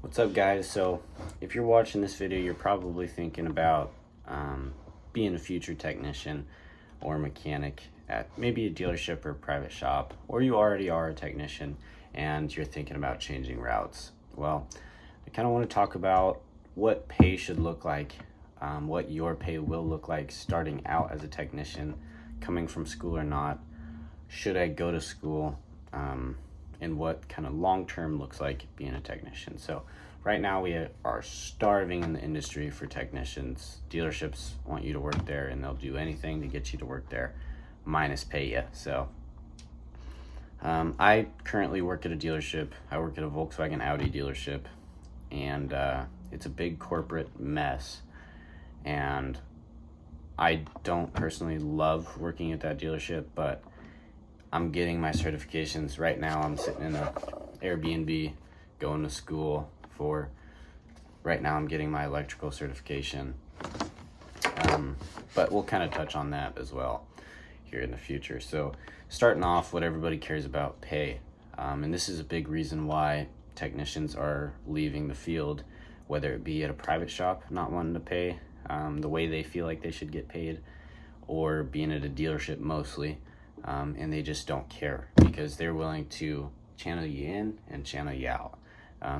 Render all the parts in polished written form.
What's up, guys? So if you're watching this video, you're probably thinking about being a future technician or mechanic at maybe a dealership or a private shop, or you already are a technician and you're thinking about changing routes. Well, I kind of want to talk about what pay should look like, what your pay will look like starting out as a technician, coming from school or not. Should I go to school? And what kind of long-term looks like being a technician. So right now we are starving in the industry for technicians. Dealerships want you to work there and they'll do anything to get you to work there, minus pay you. So I currently work at a dealership. I work at a Volkswagen Audi dealership, and it's a big corporate mess, and I don't personally love working at that dealership, but I'm getting my certifications. Right now I'm sitting in a Airbnb going to school for, right now I'm getting my electrical certification. But we'll kind of touch on that as well here in the future. So starting off, what everybody cares about, pay. And this is a big reason why technicians are leaving the field, whether it be at a private shop not wanting to pay the way they feel like they should get paid, or being at a dealership mostly. And they just don't care because they're willing to channel you in and channel you out.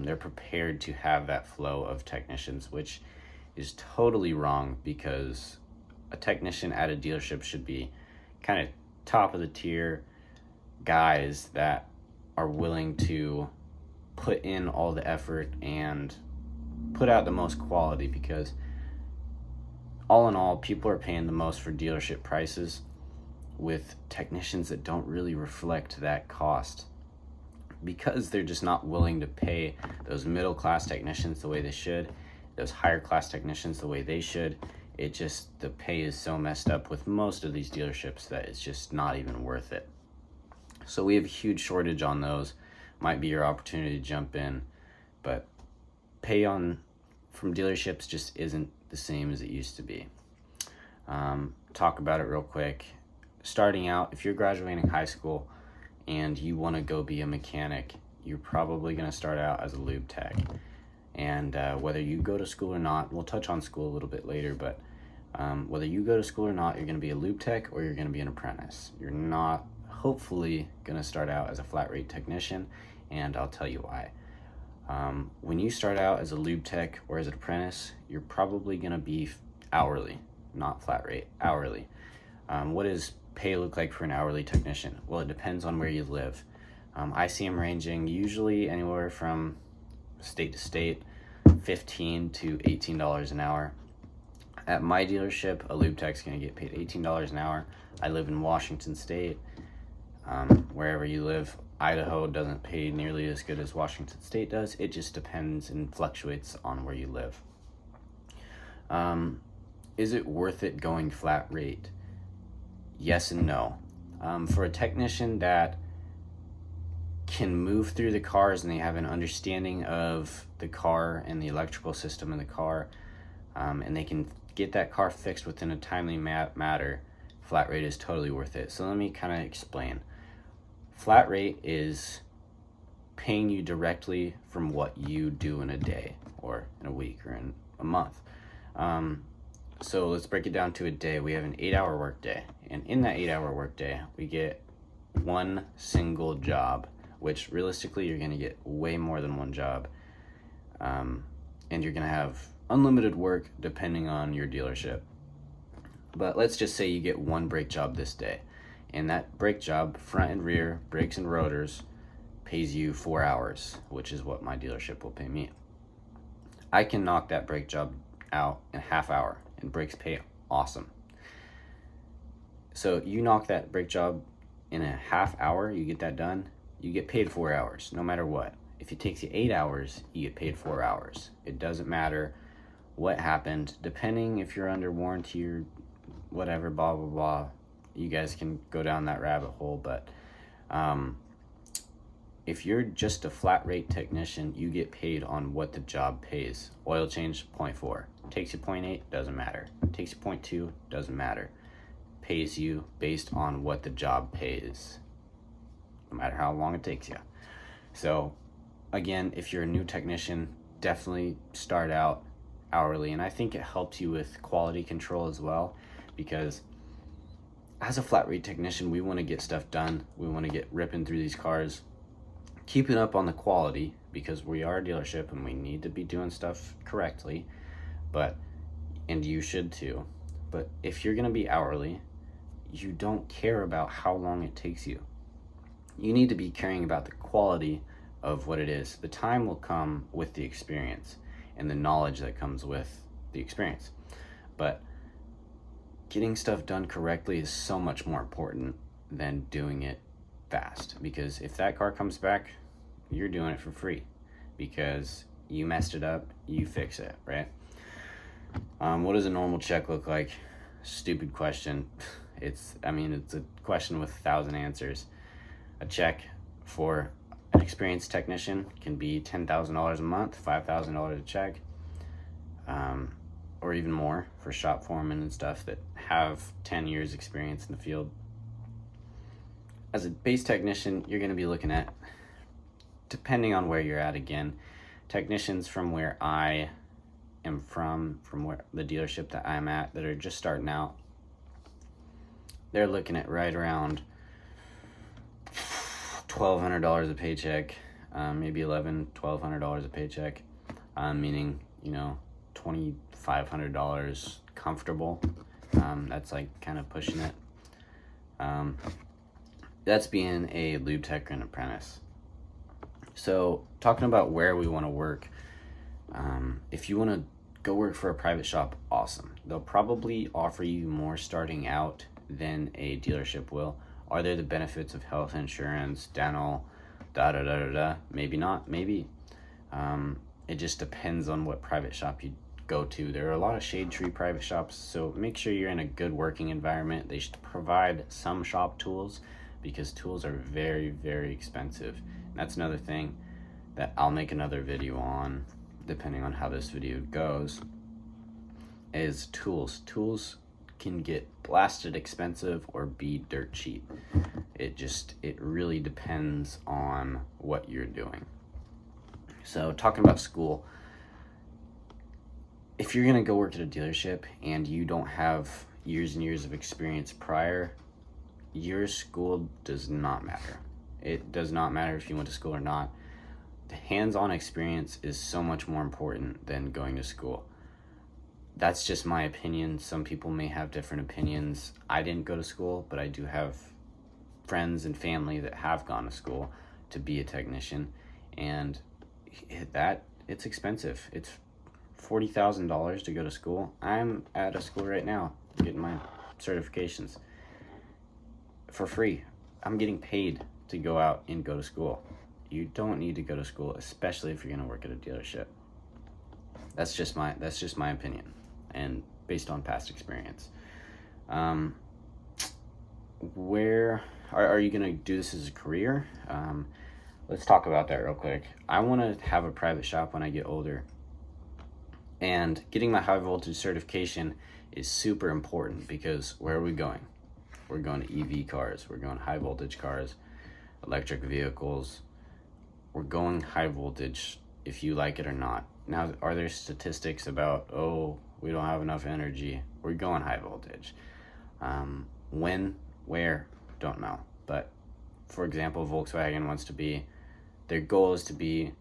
They're prepared to have that flow of technicians, which is totally wrong, because a technician at a dealership should be kind of top of the tier guys that are willing to put in all the effort and put out the most quality, because all in all, people are paying the most for dealership prices with technicians that don't really reflect that cost, because they're just not willing to pay those middle class technicians the way they should, those higher class technicians the way they should. It just, the pay is so messed up with most of these dealerships that it's just not even worth it. So we have a huge shortage on those. Might be your opportunity to jump in, but pay from dealerships just isn't the same as it used to be. Talk about it real quick. Starting out, if you're graduating high school and you want to go be a mechanic, you're probably going to start out as a lube tech. And whether you go to school or not, we'll touch on school a little bit later, but whether you go to school or not, you're going to be a lube tech or you're going to be an apprentice. You're not, hopefully, going to start out as a flat rate technician, and I'll tell you why. When you start out as a lube tech or as an apprentice, you're probably going to be hourly, not flat rate, hourly. What does pay look like for an hourly technician? Well, it depends on where you live. I see them ranging usually anywhere from state to state, $15 to $18 an hour. At my dealership, a lube tech's going to get paid $18 an hour. I live in Washington State. Wherever you live, Idaho doesn't pay nearly as good as Washington State does. It just depends and fluctuates on where you live. Is it worth it going flat rate? Yes and no. For a technician that can move through the cars and they have an understanding of the car and the electrical system in the car, and they can get that car fixed within a timely matter, flat rate is totally worth it. So let me kind of explain. Flat rate is paying you directly from what you do in a day or in a week or in a month. So let's break it down to a day. We have an 8-hour work day, and in that 8-hour work day, we get one single job, which realistically you're going to get way more than one job, and you're going to have unlimited work depending on your dealership. But let's just say you get one brake job this day, and that brake job, front and rear, brakes and rotors, pays you 4 hours, which is what my dealership will pay me. I can knock that brake job out in a half hour, and brakes pay awesome. So you knock that brake job in a half hour, you get that done, you get paid 4 hours, no matter what. If it takes you 8 hours, you get paid 4 hours. It doesn't matter what happened, depending if you're under warranty or whatever, blah, blah, blah. You guys can go down that rabbit hole, but if you're just a flat rate technician, you get paid on what the job pays. Oil change, 0.4. Takes you 0.8, doesn't matter. Takes you 0.2, doesn't matter. Pays you based on what the job pays, no matter how long it takes you. So again, if you're a new technician, definitely start out hourly. And I think it helps you with quality control as well, because as a flat rate technician, we want to get stuff done. We want to get ripping through these cars, keeping up on the quality, because we are a dealership and we need to be doing stuff correctly. And you should too. But if you're going to be hourly, you don't care about how long it takes you. You need to be caring about the quality of what it is. The time will come with the experience and the knowledge that comes with the experience. But getting stuff done correctly is so much more important than doing it fast. Because if that car comes back, you're doing it for free because you messed it up, you fix it, right? What does a normal check look like? Stupid question. It's a question with 1,000 answers. A check for an experienced technician can be $10,000 a month, $5,000 a check, or even more for shop foremen and stuff that have 10 years experience in the field. As a base technician, you're going to be looking at, depending on where you're at again, technicians from where I am from where the dealership that I'm at that are just starting out, they're looking at right around $1,200 a paycheck, maybe $1,200 a paycheck, meaning, $2,500 comfortable. That's like kind of pushing it. That's being a lube tech and apprentice. So talking about where we want to work, if you want to go work for a private shop, awesome. They'll probably offer you more starting out than a dealership will. Are there the benefits of health insurance, dental, Maybe not, maybe. It just depends on what private shop you go to. There are a lot of shade tree private shops, so make sure you're in a good working environment. They should provide some shop tools because tools are very, very expensive. And that's another thing that I'll make another video on, depending on how this video goes, is tools. Tools can get blasted expensive or be dirt cheap. It really depends on what you're doing. So talking about school, if you're gonna go work at a dealership and you don't have years and years of experience prior, your school does not matter. It does not matter if you went to school or not. The hands-on experience is so much more important than going to school. That's just my opinion. Some people may have different opinions. I didn't go to school, but I do have friends and family that have gone to school to be a technician, and it's expensive. It's $40,000 to go to school. I'm at a school right now getting my certifications for free. I'm getting paid to go out and go to school. You don't need to go to school, especially if you're going to work at a dealership. That's just my opinion, and based on past experience. Where are you going to do this as a career? Let's talk about that real quick. I want to have a private shop when I get older, and getting my high voltage certification is super important because where are we going? We're going to EV cars. We're going high voltage cars, electric vehicles. We're going high voltage if you like it or not. Now, are there statistics about, we don't have enough energy? We're going high voltage. When, where, don't know. But for example, Volkswagen wants to be, their goal is to be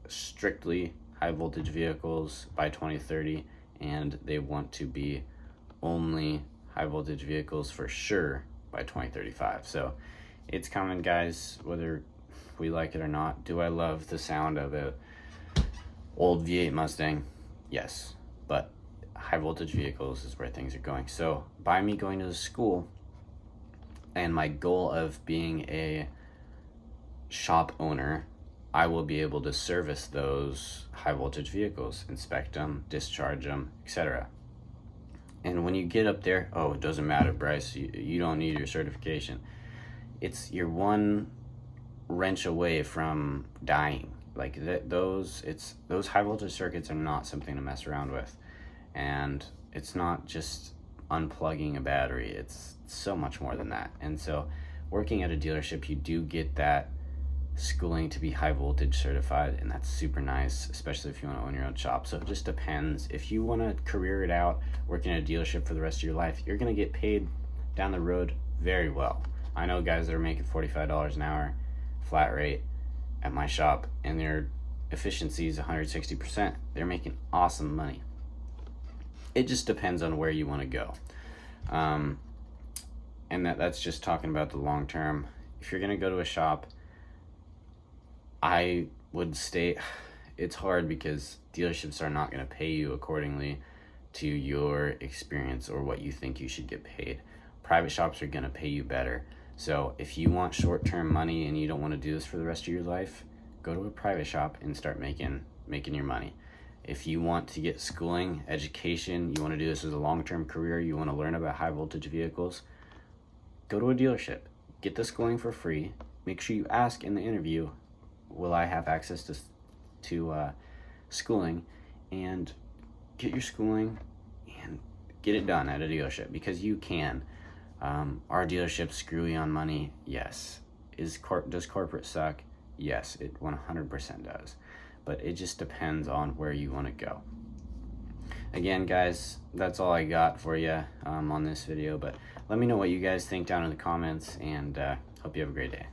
strictly high voltage vehicles by 2030, and they want to be only high voltage vehicles for sure by 2035. So it's coming, guys, whether we like it or not. Do I love the sound of a old V8 Mustang? Yes, but high voltage vehicles is where things are going. So by me going to the school and my goal of being a shop owner, I will be able to service those high voltage vehicles, inspect them, discharge them, etc. And when you get up there, it doesn't matter, Bryce, you don't need your certification. You're one wrench away from dying. Like those high voltage circuits are not something to mess around with. And it's not just unplugging a battery, it's so much more than that. And so working at a dealership, you do get that schooling to be high voltage certified, and that's super nice, especially if you want to own your own shop. So it just depends. If you want to career it out, working at a dealership for the rest of your life, you're going to get paid down the road very well. I know guys that are making $45 an hour flat rate at my shop, and their efficiency is 160%. They're making awesome money. It just depends on where you want to go. And that's just talking about the long term. If you're going to go to a shop, I would stay. It's hard because dealerships are not going to pay you accordingly to your experience or what you think you should get paid. Private shops are going to pay you better. So if you want short-term money and you don't want to do this for the rest of your life, go to a private shop and start making your money. If you want to get schooling, education, you want to do this as a long-term career, you want to learn about high voltage vehicles, go to a dealership. Get the schooling for free. Make sure you ask in the interview, will I have access to schooling? And get your schooling and get it done at a dealership, because you can. Are dealerships screwy on money? Yes. Does corporate suck? Yes, it 100% does. But it just depends on where you want to go. Again, guys, that's all I got for you on this video. But let me know what you guys think down in the comments, and hope you have a great day.